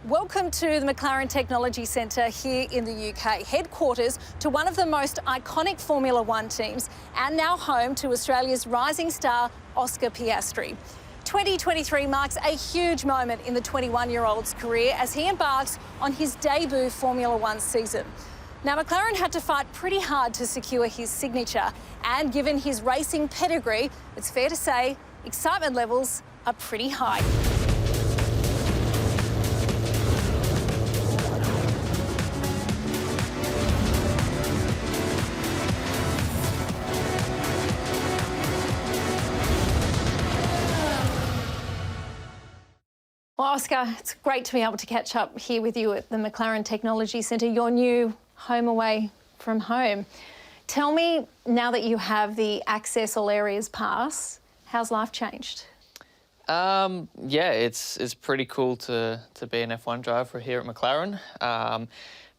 Welcome to the McLaren Technology Centre here in the UK, headquarters to one of the most iconic Formula One teams and now home to Australia's rising star, Oscar Piastri. 2023 marks a huge moment in the 21-year-old's career as he embarks on his debut Formula One season. Now, McLaren had to fight pretty hard to secure his signature, and given his racing pedigree, it's fair to say excitement levels are pretty high. Well, Oscar, it's great to be able to catch up here with you at the McLaren Technology Centre, your new home away from home. Tell me, now that you have the Access All Areas pass, how's life changed? Yeah, it's pretty cool to be an F1 driver here at McLaren.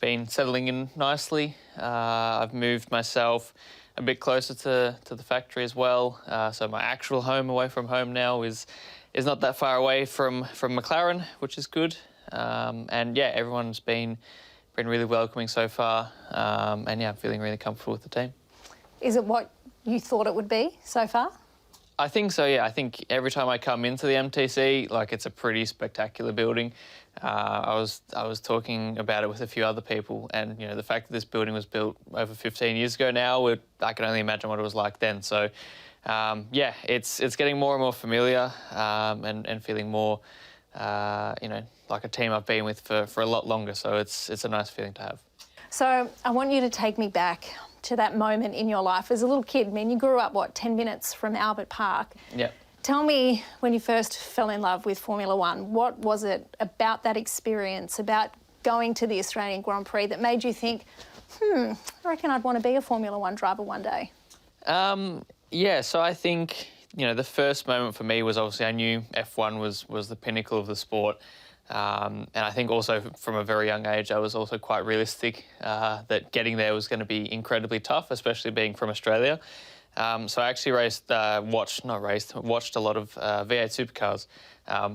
Been settling in nicely. I've moved myself a bit closer to the factory as well. So my actual home away from home now is not that far away from McLaren, which is good. And yeah, everyone's been really welcoming so far. And yeah, I'm feeling really comfortable with the team. Is it what you thought it would be so far? I think so, yeah. I think every time I come into the MTC, like, it's a pretty spectacular building. I was talking about it with a few other people, and you know, the fact that this building was built over 15 years ago now, I can only imagine what it was like then. So yeah, it's getting more and more familiar, and feeling more, you know, like a team I've been with for a lot longer. So it's a nice feeling to have. So I want you to take me back to that moment in your life as a little kid. I mean, you grew up, what, 10 minutes from Albert Park? Yeah. Tell me, when you first fell in love with Formula One, what was it about that experience, about going to the Australian Grand Prix, that made you think, I reckon I'd want to be a Formula One driver one day? Yeah, so I think, you know, the first moment for me was obviously I knew F1 was the pinnacle of the sport. And I think also from a very young age, I was also quite realistic that getting there was going to be incredibly tough, especially being from Australia. So I actually watched a lot of V8 supercars,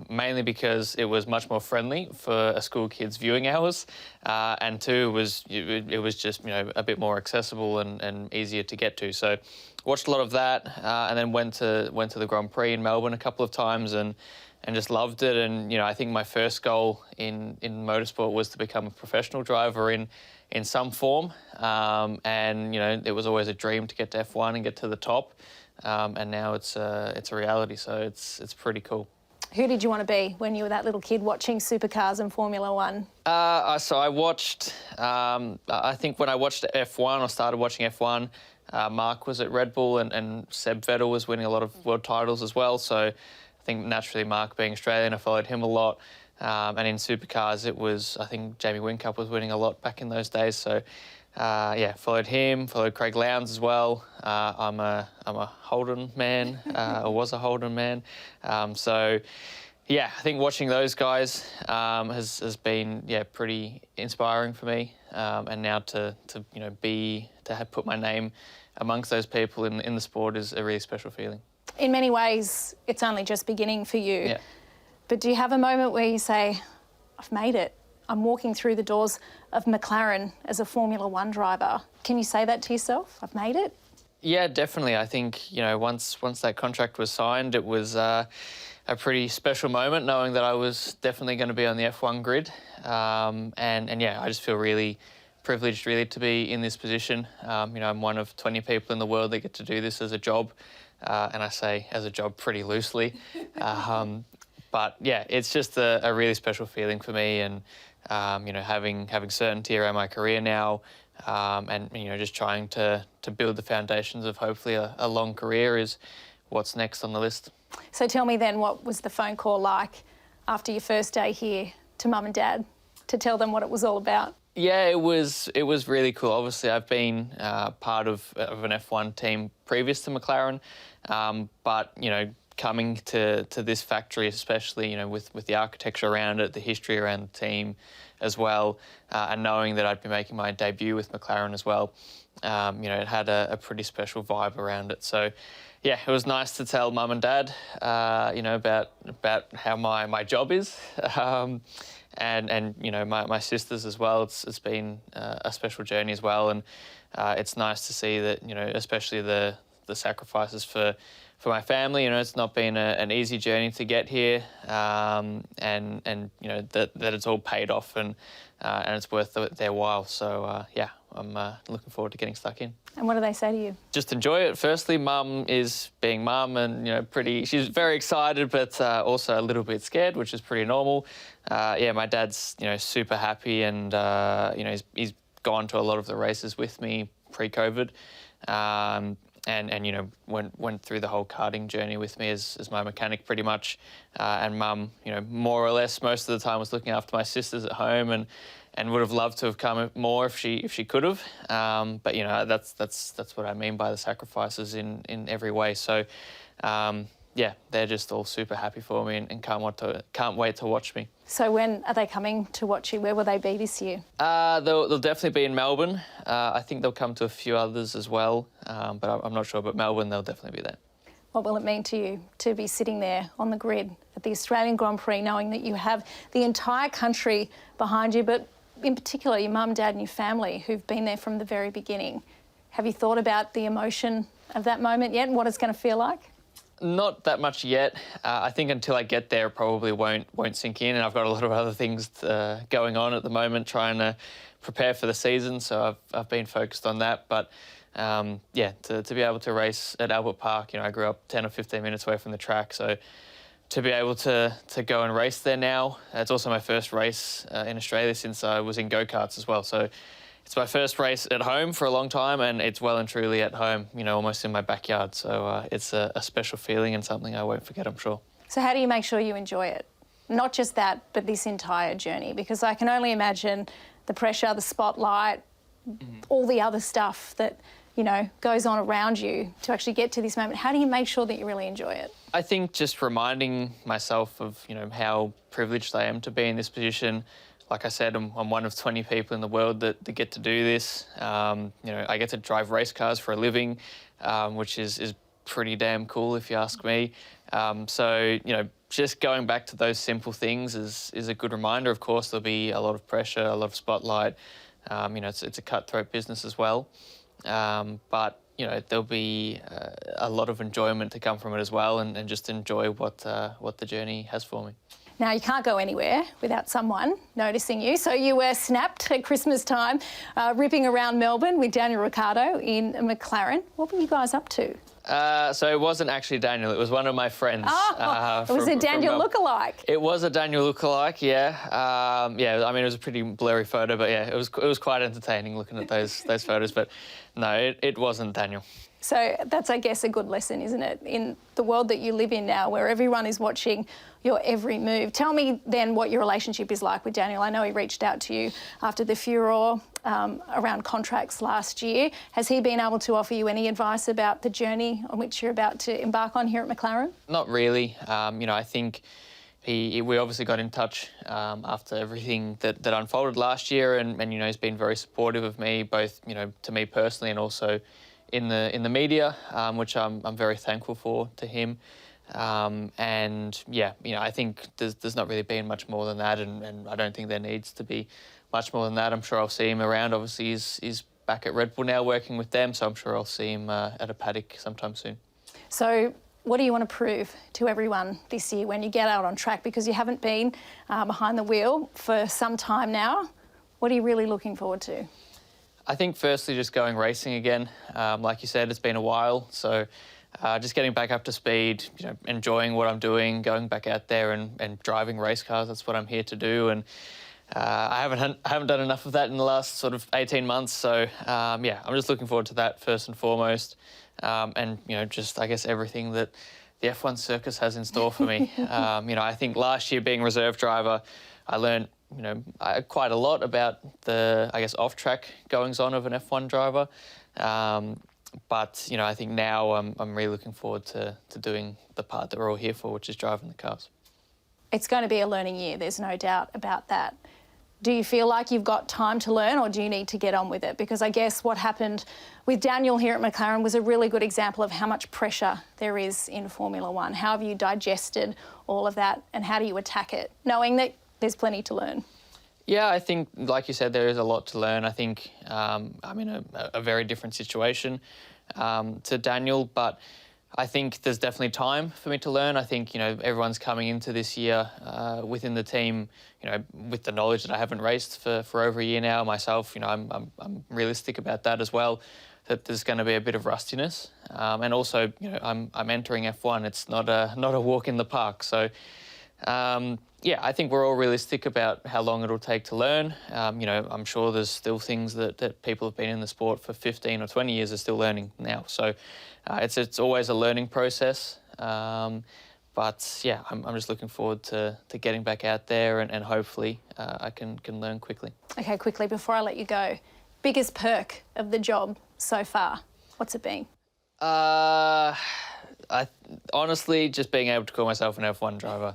mainly because it was much more friendly for a school kid's viewing hours, and two, it was just, you know, a bit more accessible and easier to get to. So watched a lot of that, and then went to the Grand Prix in Melbourne a couple of times and just loved it. And you know, I think my first goal in motorsport was to become a professional driver in some form. And you know, it was always a dream to get to F1 and get to the top. And now it's a reality. So it's pretty cool. Who did you want to be when you were that little kid watching supercars and Formula One? So I watched. I think when I watched F1 or started watching F1, Mark was at Red Bull and Seb Vettel was winning a lot of world titles as well. So I think naturally, Mark being Australian, I followed him a lot. And in supercars, it was, I think Jamie Whincup was winning a lot back in those days. So yeah, followed him, followed Craig Lowndes as well. I'm a Holden man, or was a Holden man. So yeah, I think watching those guys has been, yeah, pretty inspiring for me. And now to you know, have put my name amongst those people in the sport is a really special feeling. In many ways, it's only just beginning for you. Yeah. But do you have a moment where you say, I've made it, I'm walking through the doors of McLaren as a Formula One driver? Can you say that to yourself? I've made it? Yeah, definitely. I think, you know, once that contract was signed, it was a pretty special moment, knowing that I was definitely going to be on the F1 grid. And yeah, I just feel really privileged really to be in this position. You know, I'm one of 20 people in the world that get to do this as a job. And I say as a job pretty loosely. But yeah, it's just a really special feeling for me, and you know, having certainty around my career now, and you know, just trying to build the foundations of hopefully a long career is what's next on the list. So tell me then, what was the phone call like after your first day here to Mum and Dad to tell them what it was all about? Yeah, it was really cool. Obviously, I've been part of an F1 team previous to McLaren, but you know, coming to this factory, especially, you know, with the architecture around it, the history around the team as well, and knowing that I'd be making my debut with McLaren as well, you know, it had a pretty special vibe around it. So yeah, it was nice to tell Mum and Dad, you know, about how my job is. and you know, my sisters as well. It's been a special journey as well, and it's nice to see that, you know, especially the sacrifices for my family. You know, it's not been an easy journey to get here, and you know, that it's all paid off, and it's worth their while. So yeah, I'm looking forward to getting stuck in. And what do they say to you? Just enjoy it. Firstly, Mum is being Mum, and you know, she's very excited, but also a little bit scared, which is pretty normal. Yeah, my dad's, you know, super happy, and you know, he's gone to a lot of the races with me pre-COVID. And you know, went through the whole karting journey with me as my mechanic pretty much. And Mum, you know, more or less most of the time was looking after my sisters at home, and would have loved to have come more if she could have. But you know, that's what I mean by the sacrifices in every way. So yeah, they're just all super happy for me, and can't wait to watch me. So when are they coming to watch you? Where will they be this year? They'll definitely be in Melbourne. I think they'll come to a few others as well, but I'm not sure. But Melbourne, they'll definitely be there. What will it mean to you to be sitting there on the grid at the Australian Grand Prix, knowing that you have the entire country behind you, but in particular your mum, dad and your family who've been there from the very beginning? Have you thought about the emotion of that moment yet and what it's going to feel like? Not that much yet. I think until I get there, it probably won't sink in, and I've got a lot of other things going on at the moment, trying to prepare for the season. So I've been focused on that. But yeah, to be able to race at Albert Park, you know, I grew up 10 or 15 minutes away from the track, so to be able to go and race there now, it's also my first race in Australia since I was in go-karts as well. So it's my first race at home for a long time, and it's well and truly at home, you know, almost in my backyard. So it's a special feeling and something I won't forget, I'm sure. So how do you make sure you enjoy it? Not just that, but this entire journey, because I can only imagine the pressure, the spotlight, all the other stuff that, you know, goes on around you to actually get to this moment. How do you make sure that you really enjoy it? I think just reminding myself of, you know, how privileged I am to be in this position. Like I said, I'm one of 20 people in the world that get to do this. You know, I get to drive race cars for a living, which is pretty damn cool if you ask me. So, you know, just going back to those simple things is a good reminder. Of course, there'll be a lot of pressure, a lot of spotlight. You know, it's a cutthroat business as well. But, you know, there'll be a lot of enjoyment to come from it as well, and just enjoy what the journey has for me. Now, you can't go anywhere without someone noticing you. So you were snapped at Christmas time, ripping around Melbourne with Daniel Ricciardo in a McLaren. What were you guys up to? So it wasn't actually Daniel. It was one of my friends. It was a Daniel lookalike. It was a Daniel lookalike, yeah. Yeah, I mean, it was a pretty blurry photo, but yeah, it was quite entertaining looking at those photos. But no, it wasn't Daniel. So that's, I guess, a good lesson, isn't it? In the world that you live in now, where everyone is watching your every move. Tell me then what your relationship is like with Daniel. I know he reached out to you after the furore around contracts last year. Has he been able to offer you any advice about the journey on which you're about to embark on here at McLaren? Not really. You know, I think we obviously got in touch after everything that unfolded last year, and you know, he's been very supportive of me, both, you know, to me personally and also in the media, which I'm very thankful for to him. And yeah, you know, I think there's not really been much more than that, and I don't think there needs to be much more than that. I'm sure I'll see him around. Obviously, he's back at Red Bull now working with them, so I'm sure I'll see him at a paddock sometime soon. So what do you want to prove to everyone this year when you get out on track? Because you haven't been behind the wheel for some time now. What are you really looking forward to? I think firstly just going racing again. Like you said, it's been a while, so just getting back up to speed, you know, enjoying what I'm doing, going back out there and driving race cars. That's what I'm here to do, and I haven't done enough of that in the last sort of 18 months. So yeah, I'm just looking forward to that first and foremost, and you know, just I guess everything that the F1 circus has in store for me. You know, I think last year being reserve driver, I learned, you know, quite a lot about the, I guess, off-track goings-on of an F1 driver. But, you know, I think now I'm really looking forward to doing the part that we're all here for, which is driving the cars. It's going to be a learning year, there's no doubt about that. Do you feel like you've got time to learn, or do you need to get on with it? Because I guess what happened with Daniel here at McLaren was a really good example of how much pressure there is in Formula One. How have you digested all of that, and how do you attack it, knowing that there's plenty to learn. Yeah, I think, like you said, there is a lot to learn. I think I'm in a very different situation to Daniel, but I think there's definitely time for me to learn. I think, everyone's coming into this year within the team, with the knowledge that I haven't raced for over a year now myself. I'm realistic about that as well, that there's going to be a bit of rustiness. And also, I'm entering F1. It's not a walk in the park. So, yeah, I think we're all realistic about how long it'll take to learn. I'm sure there's still things that people have been in the sport for 15 or 20 years are still learning now. So it's always a learning process. But yeah, I'm just looking forward to getting back out there and hopefully I can learn quickly. Okay, quickly, before I let you go, biggest perk of the job so far, what's it been? Honestly, just being able to call myself an F1 driver,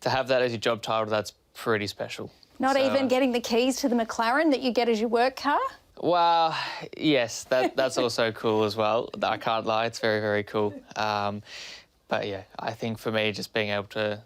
to have that as your job title, that's pretty special. Not even getting the keys to the McLaren that you get as your work car? Well, yes, that's also cool as well. I can't lie, it's very, very cool. But yeah, I think for me, just being able to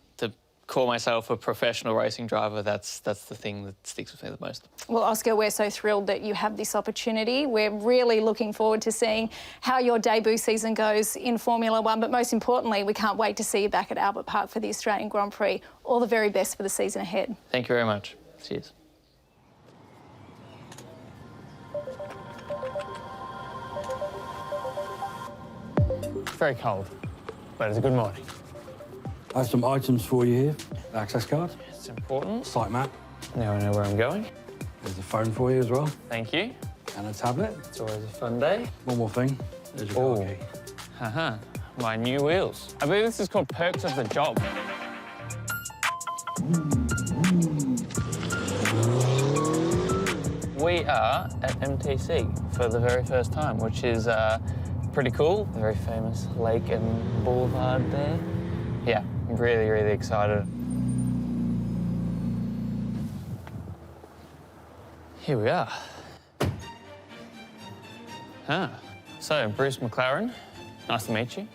call myself a professional racing driver, that's the thing that sticks with me the most. Well, Oscar, we're so thrilled that you have this opportunity. We're really looking forward to seeing how your debut season goes in Formula One, but most importantly, we can't wait to see you back at Albert Park for the Australian Grand Prix. All the very best for the season ahead. Thank you very much. Cheers. Very cold, but it's a good morning. I have some items for you here. Access card, It's important. site map. Now I know where I'm going. There's a phone for you as well, Thank you. and a tablet. It's always a fun day. One more thing. There's your car key. Haha, my new wheels. I believe this is called perks of the job. We are at MTC for the very first time, which is pretty cool. Very famous lake and boulevard there. Yeah, I'm really, really excited. Here we are. So Bruce McLaren, nice to meet you.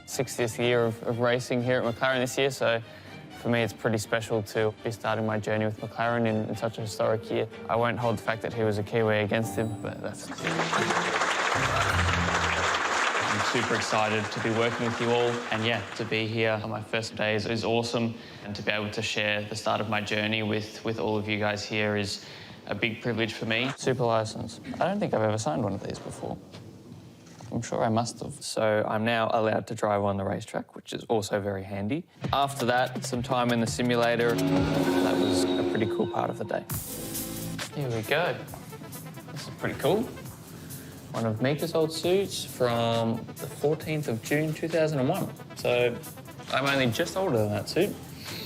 60th year of racing here at McLaren this year, so for me it's pretty special to be starting my journey with McLaren in such a historic year. I won't hold the fact that he was a Kiwi against him, but that's... I'm super excited to be working with you all, and yeah, to be here on my first day is awesome, and to be able to share the start of my journey with all of you guys here is a big privilege for me. Super license. I don't think I've ever signed one of these before. I'm sure I must have. So I'm now allowed to drive on the racetrack, which is also very handy. After that, some time in the simulator. That was a pretty cool part of the day. Here we go. This is pretty cool. One of Mika's old suits from the 14th of June 2001. So I'm only just older than that suit.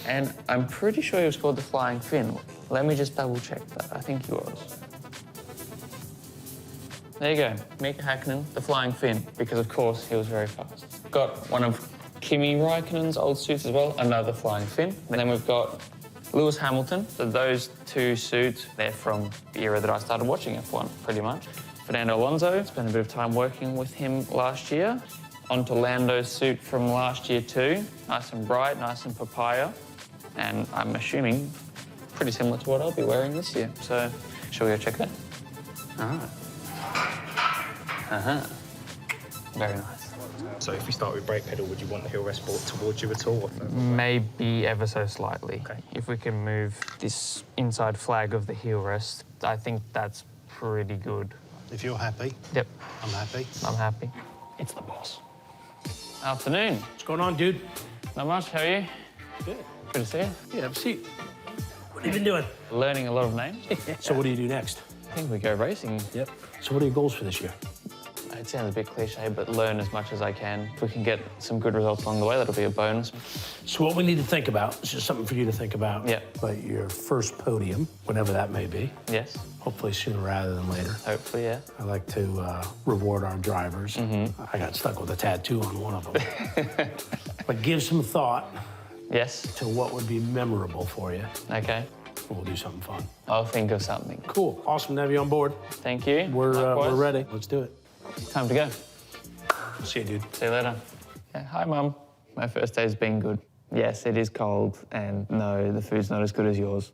And I'm pretty sure he was called the Flying Finn. Let me just double check that. I think he was. There you go, Mika Häkkinen, the Flying Finn, because of course he was very fast. Got one of Kimi Räikkönen's old suits as well, another Flying Finn. And then we've got Lewis Hamilton. So those two suits, they're from the era that I started watching F1, pretty much. Fernando Alonso, spent a bit of time working with him last year. Onto Lando's suit from last year too. Nice and bright, nice and papaya. And I'm assuming pretty similar to what I'll be wearing this year. So, shall we go check it out? Very nice. So if we start with brake pedal, would you want the heel rest brought towards you at all? Maybe ever so slightly. Okay. If we can move this inside flag of the heel rest, I think that's pretty good. If you're happy, Yep, I'm happy. I'm happy. It's the boss. Afternoon. What's going on, dude? Not much, how are you? Good. Good to see you. Yeah, have a seat. What have you been doing? Learning a lot of names. So what do you do next? I think we go racing. Yep. So what are your goals for this year? It sounds a bit cliche, but learn as much as I can. If we can get some good results along the way, that'll be a bonus. So what we need to think about, this is something for you to think about. Yeah. But your first podium, whenever that may be, Yes, hopefully sooner rather than later. hopefully, yeah. I like to reward our drivers. I got stuck with a tattoo on one of them. But give some thought Yes, to what would be memorable for you. okay. We'll do something fun. I'll think of something. Cool. Awesome to have you on board. Thank you. We're Likewise. ready. Let's do it. Time to go. See you, dude. See you later. Yeah, hi, Mum. My first day's been good. Yes, it is cold, and no, the food's not as good as yours.